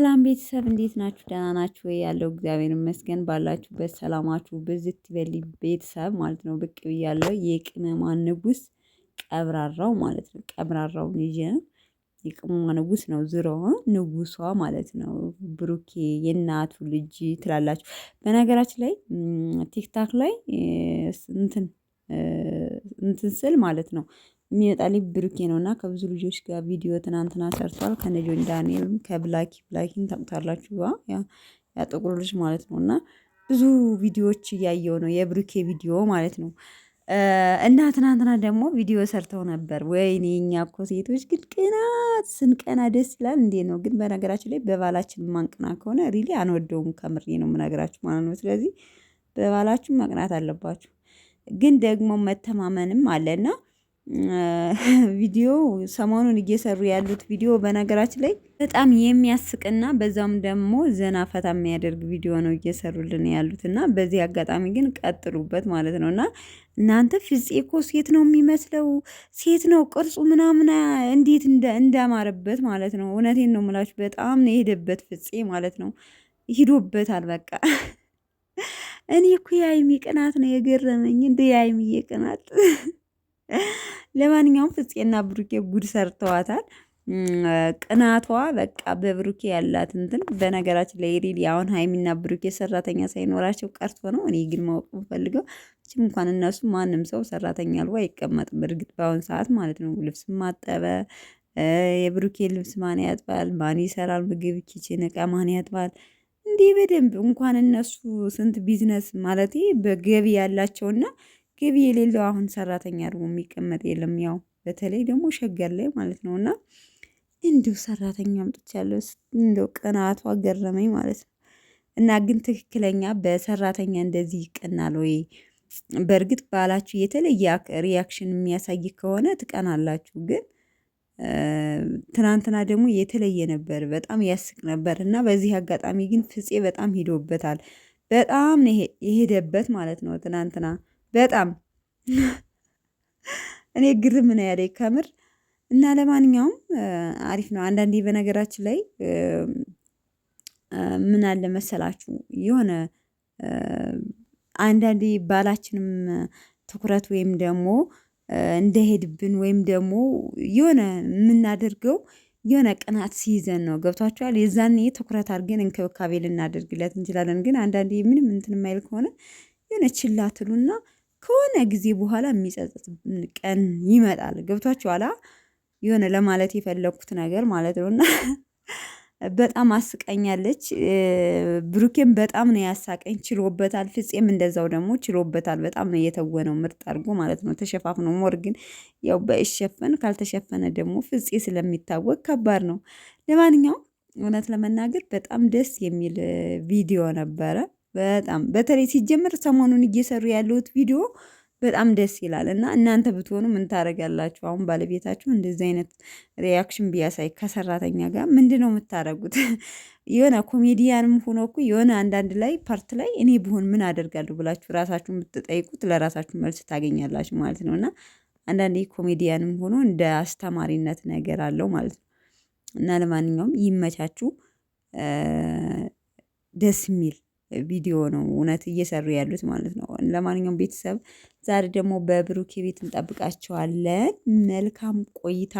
ሰላም ቤተሰብ እንዴት ናችሁ? ደህና ናችሁ ወይ? ያለው እግዚአብሔር ይመስገን። ባላችሁበት ሰላማችሁ ብዝት ይበል ቤተሰብ ማለት ነው። ብቅ ብያለሁ። የቅመማ ንጉስ ቀብራራው ማለት ነው። ቀብራራው ልጅ የቅመማ ንጉስ ነው። ዝሮ ንጉሷ ማለት ነው። ብሩኬ የእናቱ ልጅ ትላላችሁ። በነገራችን ላይ ቲክታክ ላይ እንትን እንትን ስል ማለት ነው የሚመጣልኝ ብሩኬ ነው እና ከብዙ ልጆች ጋር ቪዲዮ ትናንትና ሰርቷል። ከነጆን ዳንኤልም ብላኪን ታውቁታላችሁ ያ ጥቁር ልጅ ማለት ነው። እና ብዙ ቪዲዮዎች እያየው ነው የብሩኬ ቪዲዮ ማለት ነው። እና ትናንትና ደግሞ ቪዲዮ ሰርተው ነበር። ወይኔ እኛ እኮ ሴቶች ግን ቅናት ስንቀና ደስ ይላል እንዴ ነው። ግን በነገራችን ላይ በባላችን ማንቀና ከሆነ ሪሊ አንወደውም። ከምሬ ነው የምነግራችሁ ማለት ነው። ስለዚህ በባላችሁ መቅናት አለባችሁ። ግን ደግሞ መተማመንም አለና ቪዲዮ ሰሞኑን እየሰሩ ያሉት ቪዲዮ በነገራችን ላይ በጣም የሚያስቅና በዛም ደግሞ ዘና ፈታ የሚያደርግ ቪዲዮ ነው እየሰሩልን ያሉት እና በዚህ አጋጣሚ ግን ቀጥሉበት ማለት ነው። እና እናንተ ፍፄ እኮ ሴት ነው የሚመስለው፣ ሴት ነው ቅርጹ ምናምን እንዴት እንዳማረበት ማለት ነው። እውነቴን ነው የምላችሁ በጣም ነው የሄደበት ፍፄ ማለት ነው። ሂዶበታል በቃ። እኔ እኮ የሀይሚ ቅናት ነው የገረመኝ፣ እንደ የሀይሚዬ ቅናት። ለማንኛውም ፍፄና ብሩኬ ጉድ ሰርተዋታል። ቅናቷ በቃ በብሩኬ ያላት እንትን በነገራችን ላይ ሪሊ አሁን ሀይሚና ብሩኬ ሰራተኛ ሳይኖራቸው ቀርቶ ነው። እኔ ግን ማወቅ የምፈልገው እንኳን እነሱ ማንም ሰው ሰራተኛ አልባ አይቀመጥም። እርግጥ በአሁን ሰዓት ማለት ነው ልብስ ማጠበ የብሩኬ ልብስ ማን ያጥባል? ማን ይሰራል? ምግብ ኪችን እቃ ማን ያጥባል? እንዲህ በደንብ እንኳን እነሱ ስንት ቢዝነስ ማለት በገቢ ያላቸውና ገቢ የሌለው አሁን ሰራተኛ አድርጎ የሚቀመጥ የለም። ያው በተለይ ደግሞ ሸገር ላይ ማለት ነው። እና እንዲሁ ሰራተኛ አምጥቻለሁ እንደው ቅናቷ ገረመኝ ማለት ነው። እና ግን ትክክለኛ በሰራተኛ እንደዚህ ይቀናል ወይ? በእርግጥ ባላችሁ የተለየ ሪያክሽን የሚያሳይ ከሆነ ትቀናላችሁ። ግን ትናንትና ደግሞ የተለየ ነበር፣ በጣም ያስቅ ነበር። እና በዚህ አጋጣሚ ግን ፍፄ በጣም ሄዶበታል። በጣም ነው የሄደበት ማለት ነው ትናንትና በጣም እኔ ግርም ነው ያለኝ ከምር። እና ለማንኛውም አሪፍ ነው። አንዳንዴ በነገራችን ላይ ምን አለ መሰላችሁ የሆነ አንዳንዴ ባላችንም ትኩረት ወይም ደግሞ እንደሄድብን ወይም ደግሞ የሆነ የምናደርገው የሆነ ቅናት ሲይዘን ነው። ገብቷችኋል? የዛኔ ትኩረት አድርገን እንክብካቤ ልናደርግለት እንችላለን። ግን አንዳንዴ ምንም እንትን የማይል ከሆነ የሆነ ችላ ትሉና ከሆነ ጊዜ በኋላ የሚጸጽት ቀን ይመጣል። ገብቷችኋል? የሆነ ለማለት የፈለኩት ነገር ማለት ነው። እና በጣም አስቀኛለች። ብሩኬም በጣም ነው ያሳቀኝ፣ ችሎበታል። ፍፄም እንደዛው ደግሞ ችሎበታል። በጣም ነው የተወነው ምርጥ አድርጎ ማለት ነው። ተሸፋፍኖ ሞር ግን ያው በእሸፈን ካልተሸፈነ ደግሞ ፍፄ ስለሚታወቅ ከባድ ነው። ለማንኛውም እውነት ለመናገር በጣም ደስ የሚል ቪዲዮ ነበረ። በጣም በተለይ ሲጀምር ሰሞኑን እየሰሩ ያለሁት ቪዲዮ በጣም ደስ ይላል። እና እናንተ ብትሆኑ ምን ታደርጋላችሁ? አሁን ባለቤታችሁ እንደዚህ አይነት ሪያክሽን ቢያሳይ ከሰራተኛ ጋር ምንድን ነው የምታደርጉት? የሆነ ኮሜዲያንም ሆኖ እኮ የሆነ አንዳንድ ላይ ፓርት ላይ እኔ ብሆን ምን አደርጋለሁ ብላችሁ ራሳችሁን ብትጠይቁት ለራሳችሁ መልስ ታገኛላችሁ ማለት ነው። እና አንዳንዴ ኮሜዲያንም ሆኖ እንደ አስተማሪነት ነገር አለው ማለት ነው። እና ለማንኛውም ይመቻችሁ። ደስ የሚል ቪዲዮ ነው እውነት እየሰሩ ያሉት ማለት ነው። ለማንኛውም ቤተሰብ ዛሬ ደግሞ በብሩኬ ቤት እንጠብቃቸዋለን። መልካም ቆይታ።